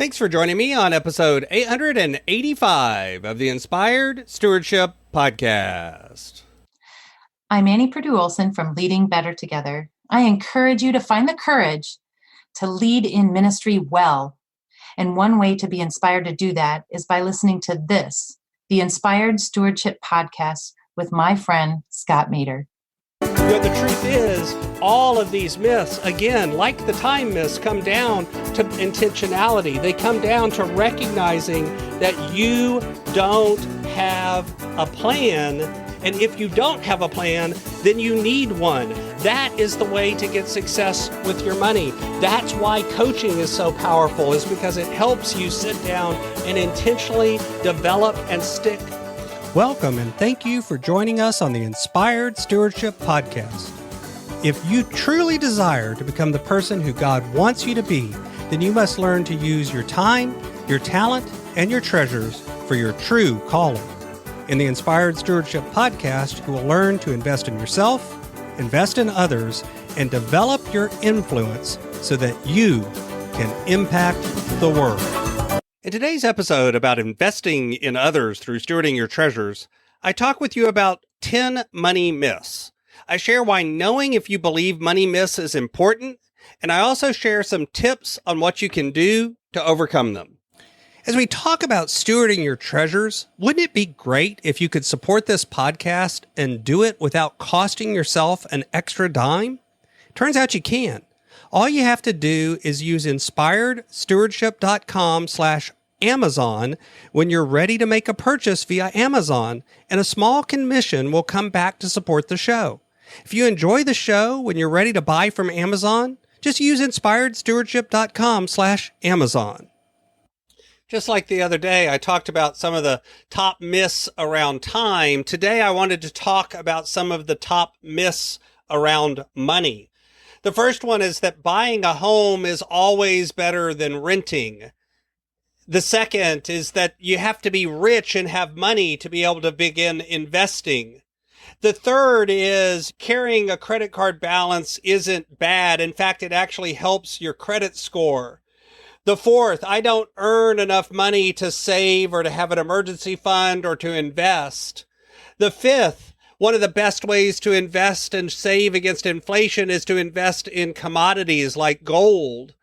Thanks for joining me on episode 885 of the Inspired Stewardship Podcast. I'm Annie Purdue-Olson from Leading Better Together. I encourage you to find the courage to lead in ministry well. And one way to be inspired to do that is by listening to this, the Inspired Stewardship Podcast with my friend, Scott Mater. The truth is, all of these myths, again, like the time myths, come down to intentionality. They come down to recognizing that you don't have a plan. And if you don't have a plan, then you need one. That is the way to get success with your money. That's why coaching is so powerful, is because it helps you sit down and intentionally develop and stick. Welcome and thank you for joining us on the Inspired Stewardship Podcast. If you truly desire to become the person who God wants you to be, then you must learn to use your time, your talent, and your treasures for your true calling. In the Inspired Stewardship Podcast, you will learn to invest in yourself, invest in others, and develop your influence so that you can impact the world. In today's episode about investing in others through stewarding your treasures, I talk with you about 10 money myths. I share why knowing if you believe money myths is important, and I also share some tips on what you can do to overcome them. As we talk about stewarding your treasures, wouldn't it be great if you could support this podcast and do it without costing yourself an extra dime? Turns out you can. All you have to do is use inspiredstewardship.com/Amazon when you're ready to make a purchase via Amazon, and a small commission will come back to support the show. If you enjoy the show when you're ready to buy from Amazon, just use inspiredstewardship.com/Amazon. Just like the other day, I talked about some of the top myths around time. Today, I wanted to talk about some of the top myths around money. The first one is that buying a home is always better than renting. The second is that you have to be rich and have money to be able to begin investing. The third is carrying a credit card balance isn't bad. In fact, it actually helps your credit score. The fourth, I don't earn enough money to save or to have an emergency fund or to invest. The fifth, one of the best ways to invest and save against inflation is to invest in commodities like gold.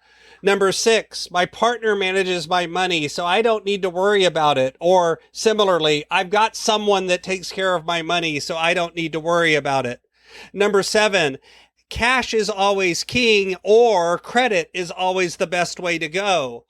Number six, my partner manages my money, so I don't need to worry about it. Or similarly, I've got someone that takes care of my money, so I don't need to worry about it. Number seven, cash is always king, or credit is always the best way to go.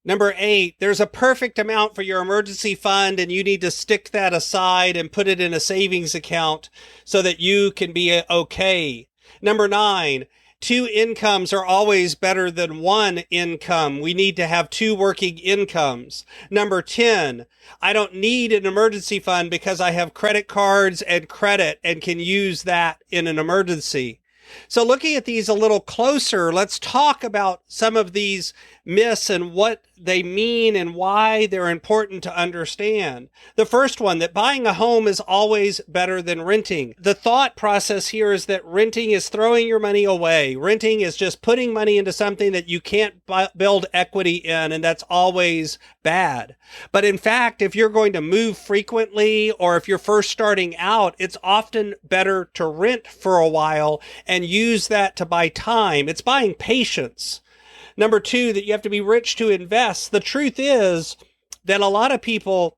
Number eight, there's a perfect amount for your emergency fund and you need to stick that aside and put it in a savings account so that you can be okay. Number nine, two incomes are always better than one income. We need to have two working incomes. Number 10, I don't need an emergency fund because I have credit cards and credit and can use that in an emergency. So looking at these a little closer, let's talk about some of these myths and what they mean and why they're important to understand. The first one, that buying a home is always better than renting. The thought process here is that renting is throwing your money away. Renting is just putting money into something that you can't build equity in, and that's always bad. But in fact, if you're going to move frequently or if you're first starting out, it's often better to rent for a while and use that to buy time. It's buying patience. Number two, that you have to be rich to invest. The truth is that a lot of people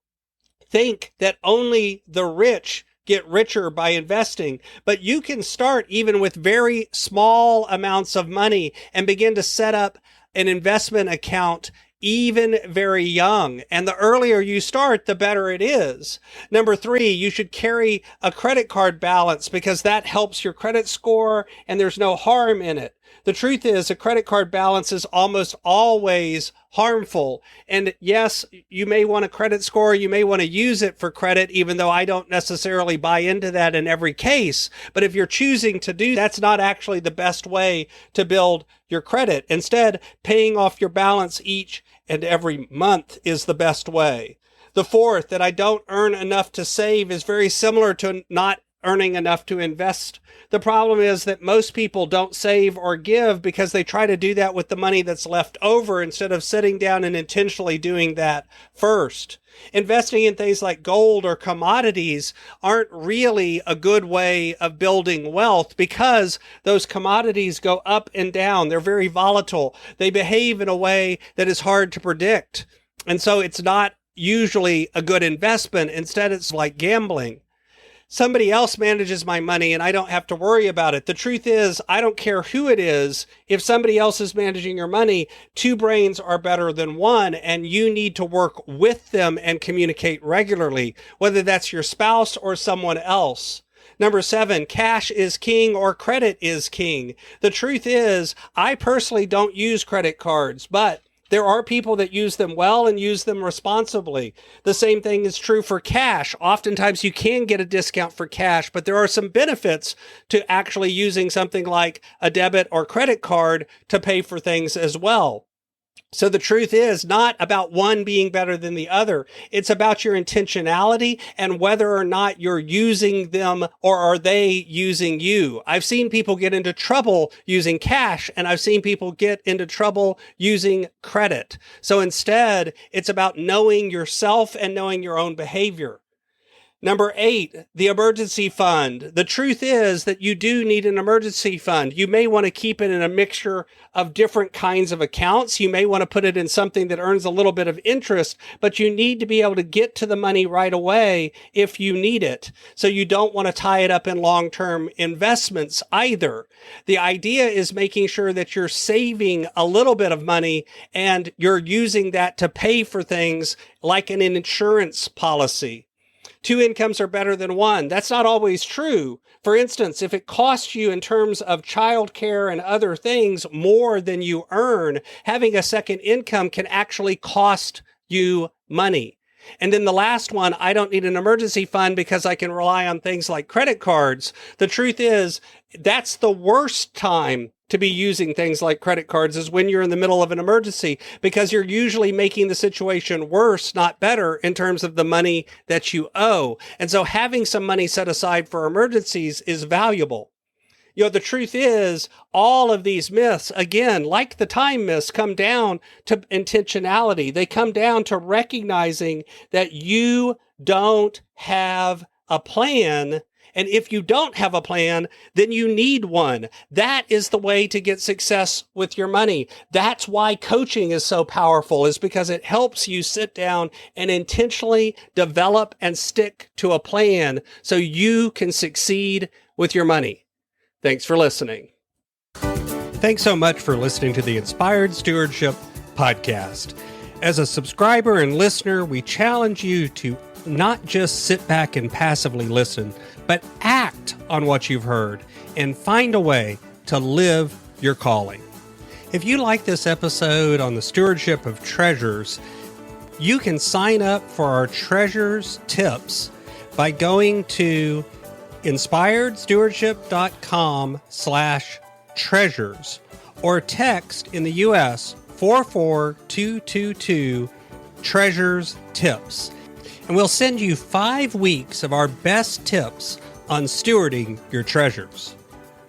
think that only the rich get richer by investing, but you can start even with very small amounts of money and begin to set up an investment account even very young. And the earlier you start, the better it is. Number three, you should carry a credit card balance because that helps your credit score and there's no harm in it. The truth is, a credit card balance is almost always harmful. And yes, you may want a credit score. You may want to use it for credit, even though I don't necessarily buy into that in every case. But if you're choosing to do, that's not actually the best way to build your credit. Instead, paying off your balance each and every month is the best way. The fourth, that I don't earn enough to save, is very similar to not earning enough to invest. The problem is that most people don't save or give because they try to do that with the money that's left over instead of sitting down and intentionally doing that first. Investing in things like gold or commodities aren't really a good way of building wealth because those commodities go up and down. They're very volatile. They behave in a way that is hard to predict. And so it's not usually a good investment. Instead, it's like gambling. Somebody else manages my money and I don't have to worry about it. The truth is, I don't care who it is. If somebody else is managing your money, two brains are better than one, and you need to work with them and communicate regularly, whether that's your spouse or someone else. Number 7, cash is king or credit is king. The truth is, I personally don't use credit cards, but there are people that use them well and use them responsibly. The same thing is true for cash. Oftentimes you can get a discount for cash, but there are some benefits to actually using something like a debit or credit card to pay for things as well. So the truth is not about one being better than the other. It's about your intentionality and whether or not you're using them or are they using you. I've seen people get into trouble using cash, and I've seen people get into trouble using credit. So instead, it's about knowing yourself and knowing your own behavior. Number 8, the emergency fund. The truth is that you do need an emergency fund. You may want to keep it in a mixture of different kinds of accounts. You may want to put it in something that earns a little bit of interest, but you need to be able to get to the money right away if you need it. So you don't want to tie it up in long-term investments either. The idea is making sure that you're saving a little bit of money and you're using that to pay for things like an insurance policy. 2 incomes are better than one. That's not always true. For instance, if it costs you in terms of childcare and other things more than you earn, having a second income can actually cost you money. And then the last one, I don't need an emergency fund because I can rely on things like credit cards. The truth is, that's the worst time to be using things like credit cards is when you're in the middle of an emergency, because you're usually making the situation worse, not better, in terms of the money that you owe. And so having some money set aside for emergencies is valuable. You know, the truth is, all of these myths, again, like the time myths, come down to intentionality. They come down to recognizing that you don't have a plan. And if you don't have a plan, then you need one. That is the way to get success with your money. That's why coaching is so powerful, is because it helps you sit down and intentionally develop and stick to a plan so you can succeed with your money. Thanks for listening. Thanks so much for listening to the Inspired Stewardship Podcast. As a subscriber and listener, we challenge you to not just sit back and passively listen, but act on what you've heard and find a way to live your calling. If you like this episode on the stewardship of treasures, you can sign up for our treasures tips by going to inspiredstewardship.com/treasures or text in the US 44222 treasures tips. And we'll send you 5 weeks of our best tips on stewarding your treasures.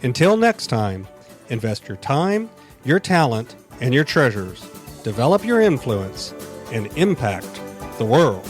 Until next time, invest your time, your talent, and your treasures. Develop your influence and impact the world.